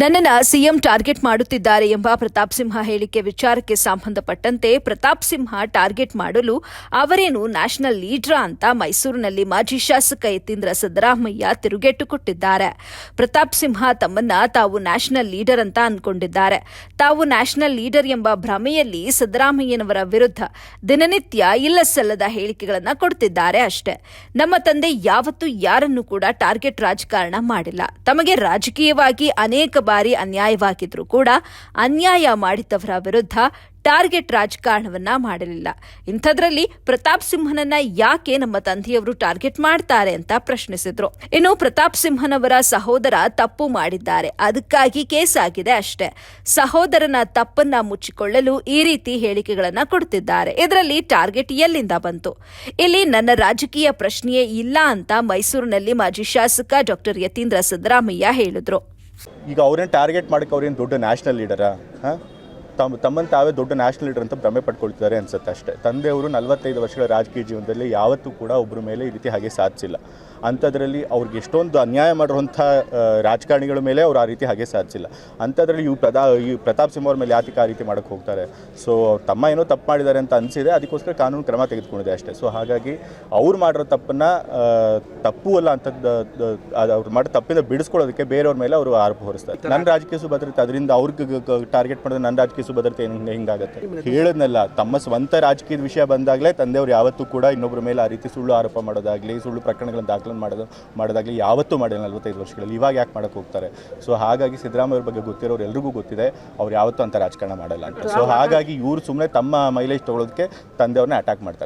ನನ್ನನ್ನು CM target ಮಾಡುತ್ತಿದ್ದಾರೆ ಎಂಬ ಪ್ರತಾಪ್ ಸಿಂಹ ಹೇಳಿಕೆ ವಿಚಾರಕ್ಕೆ ಸಂಬಂಧಪಟ್ಟಂತೆ ಪ್ರತಾಪ್ ಸಿಂಹ ಟಾರ್ಗೆಟ್ ಮಾಡಲು ಅವರೇನು ನ್ಯಾಷನಲ್ ಲೀಡ್ರಾ ಅಂತ ಮೈಸೂರಿನಲ್ಲಿ ಮಾಜಿ ಶಾಸಕ ಯತೀಂದ್ರ ಸಿದ್ದರಾಮಯ್ಯ ತಿರುಗೇಟು ಕೊಟ್ಟಿದ್ದಾರೆ. ಪ್ರತಾಪ್ ಸಿಂಹ ತಮ್ಮನ್ನ ತಾವು ನ್ಯಾಷನಲ್ ಲೀಡರ್ ಅಂತ ಅಂದ್ಕೊಂಡಿದ್ದಾರೆ. ತಾವು ನ್ಯಾಷನಲ್ ಲೀಡರ್ ಎಂಬ ಭ್ರಮೆಯಲ್ಲಿ ಸಿದ್ದರಾಮಯ್ಯನವರ ವಿರುದ್ಧ ದಿನನಿತ್ಯ ಇಲ್ಲಸಲ್ಲದ ಹೇಳಿಕೆಗಳನ್ನು ಕೊಡ್ತಿದ್ದಾರೆ ಅಷ್ಟೇ. ನಮ್ಮ ತಂದೆ ಯಾವತ್ತೂ ಯಾರನ್ನೂ ಕೂಡ ಟಾರ್ಗೆಟ್ ರಾಜಕಾರಣ ಮಾಡಿಲ್ಲ. ತಮಗೆ ರಾಜಕೀಯವಾಗಿ ಅನೇಕ ಬಾರಿ ಅನ್ಯಾಯವಾಗಿದ್ರೂ ಕೂಡ ಅನ್ಯಾಯ ಮಾಡಿದವರ ವಿರುದ್ಧ ಟಾರ್ಗೆಟ್ ರಾಜಕಾರಣವನ್ನ ಮಾಡಲಿಲ್ಲ. ಇಂಥದ್ರಲ್ಲಿ ಪ್ರತಾಪ್ ಸಿಂಹನನ್ನ ಯಾಕೆ ನಮ್ಮ ತಂದೆಯವರು ಟಾರ್ಗೆಟ್ ಮಾಡ್ತಾರೆ ಅಂತ ಪ್ರಶ್ನಿಸಿದ್ರು. ಇನ್ನು ಪ್ರತಾಪ್ ಸಿಂಹನವರ ಸಹೋದರ ತಪ್ಪು ಮಾಡಿದ್ದಾರೆ, ಅದಕ್ಕಾಗಿ ಕೇಸ್ ಆಗಿದೆ ಅಷ್ಟೇ. ಸಹೋದರನ ತಪ್ಪನ್ನ ಮುಚ್ಚಿಕೊಳ್ಳಲು ಈ ರೀತಿ ಹೇಳಿಕೆಗಳನ್ನ ಕೊಡ್ತಿದ್ದಾರೆ. ಇದರಲ್ಲಿ ಟಾರ್ಗೆಟ್ ಎಲ್ಲಿಂದ ಬಂತು? ಇಲ್ಲಿ ನನ್ನ ರಾಜಕೀಯ ಪ್ರಶ್ನೆಯೇ ಇಲ್ಲ ಅಂತ ಮೈಸೂರಿನಲ್ಲಿ ಮಾಜಿ ಶಾಸಕ ಡಾಕ್ಟರ್ ಯತೀಂದ್ರ ಸಿದ್ದರಾಮಯ್ಯ ಹೇಳಿದ್ರು. ಈಗ ಅವ್ರೇನು ಟಾರ್ಗೆಟ್ ಮಾಡೋಕ್ಕೆ ಅವ್ರೇನು ದೊಡ್ಡ ನ್ಯಾಷನಲ್ ಲೀಡರಾ? ತಮ್ಮನ್ನು ತಾವೇ ದೊಡ್ಡ ನ್ಯಾಷನಲ್ ಲೀಡರ್ ಅಂತ ಭ್ರಮೆ ಪಡ್ಕೊಳ್ತಿದ್ದಾರೆ ಅನ್ಸುತ್ತೆ ಅಷ್ಟೇ. ತಂದೆಯವರು 45 ವರ್ಷಗಳ ರಾಜಕೀಯ ಜೀವನದಲ್ಲಿ ಯಾವತ್ತೂ ಕೂಡ ಒಬ್ಬರ ಮೇಲೆ ಈ ರೀತಿ ಹಾಗೆ ಸಾಧಿಸಿಲ್ಲ. ಅಂಥದ್ರಲ್ಲಿ ಅವ್ರಿಗೆ ಎಷ್ಟೊಂದು ಅನ್ಯಾಯ ಮಾಡಿರುವಂಥ ರಾಜಕಾರಣಿಗಳ ಮೇಲೆ ಅವ್ರು ಆ ರೀತಿ ಹಾಗೆ ಸಾಧಿಸಿಲ್ಲ. ಅಂಥದ್ರಲ್ಲಿ ಈ ಪ್ರತಾಪ್ ಸಿಂಹ ಅವ್ರ ಮೇಲೆ ಯಾತಿಗೆ ಆ ರೀತಿ ಮಾಡೋಕ್ಕೆ ಹೋಗ್ತಾರೆ? ಸೊ ತಮ್ಮ ಏನೋ ತಪ್ಪು ಮಾಡಿದ್ದಾರೆ ಅಂತ ಅನಿಸಿದೆ, ಅದಕ್ಕೋಸ್ಕರ ಕಾನೂನು ಕ್ರಮ ತೆಗೆದುಕೊಂಡಿದೆ ಅಷ್ಟೇ. ಸೊ ಹಾಗಾಗಿ ಅವ್ರು ಮಾಡಿರೋ ತಪ್ಪನ್ನು ತಪ್ಪು ಅಲ್ಲ ಅಂತದ್ದು ಅವ್ರು ಮಾಡೋ ತಪ್ಪಿಂದ ಬಿಡಿಸ್ಕೊಳ್ಳೋದಕ್ಕೆ ಬೇರೆಯವ್ರ ಮೇಲೆ ಅವರು ಆರೋಪ ಹೊರಿಸ್ತಾರೆ. ನನ್ನ ರಾಜಕೀಯ ಸುಭದ್ರತೆ ಅದರಿಂದ ಅವ್ರಿಗೆ ಟಾರ್ಗೆಟ್ ಮಾಡಿದ್ರೆ ನನ್ನ ರಾಜಕೀಯ ಸುಭದ್ರತೆ ಹೆಂಗಾಗುತ್ತೆ? ಹೇಳಿದ್ನಲ್ಲ, ತಮ್ಮ ಸ್ವಂತ ರಾಜಕೀಯದ ವಿಷಯ ಬಂದಾಗಲೇ ತಂದೆಯವರು ಯಾವತ್ತೂ ಕೂಡ ಇನ್ನೊಬ್ಬರ ಮೇಲೆ ಆ ರೀತಿ ಸುಳ್ಳು ಆರೋಪ ಮಾಡೋದಾಗಲಿ, ಸುಳ್ಳು ಪ್ರಕರಣಗಳನ್ನು ದಾಖಲೆ ಮಾಡೋದಾಗಲಿ ಯಾವತ್ತೂ ಮಾಡಿಲ್ಲ 45 ವರ್ಷಗಳಲ್ಲಿ. ಇವಾಗ ಯಾಕೆ ಮಾಡೋಕ್ಕೆ ಹೋಗ್ತಾರೆ? ಸೊ ಹಾಗಾಗಿ ಸಿದ್ದರಾಮಯ್ಯ ಅವ್ರ ಬಗ್ಗೆ ಗೊತ್ತಿರೋರು ಎಲ್ರಿಗೂ ಗೊತ್ತಿದೆ, ಅವ್ರು ಯಾವತ್ತೂ ಅಂತ ರಾಜಕಾರಣ ಮಾಡಲ್ಲ ಅಂತ. ಸೊ ಹಾಗಾಗಿ ಇವರು ಸುಮ್ಮನೆ ತಮ್ಮ ಮೈಲೇಜ್ ತೊಗೊಳೋದಕ್ಕೆ ತಂದೆಯವ್ರನ್ನ ಅಟ್ಯಾಕ್ ಮಾಡ್ತಾರೆ.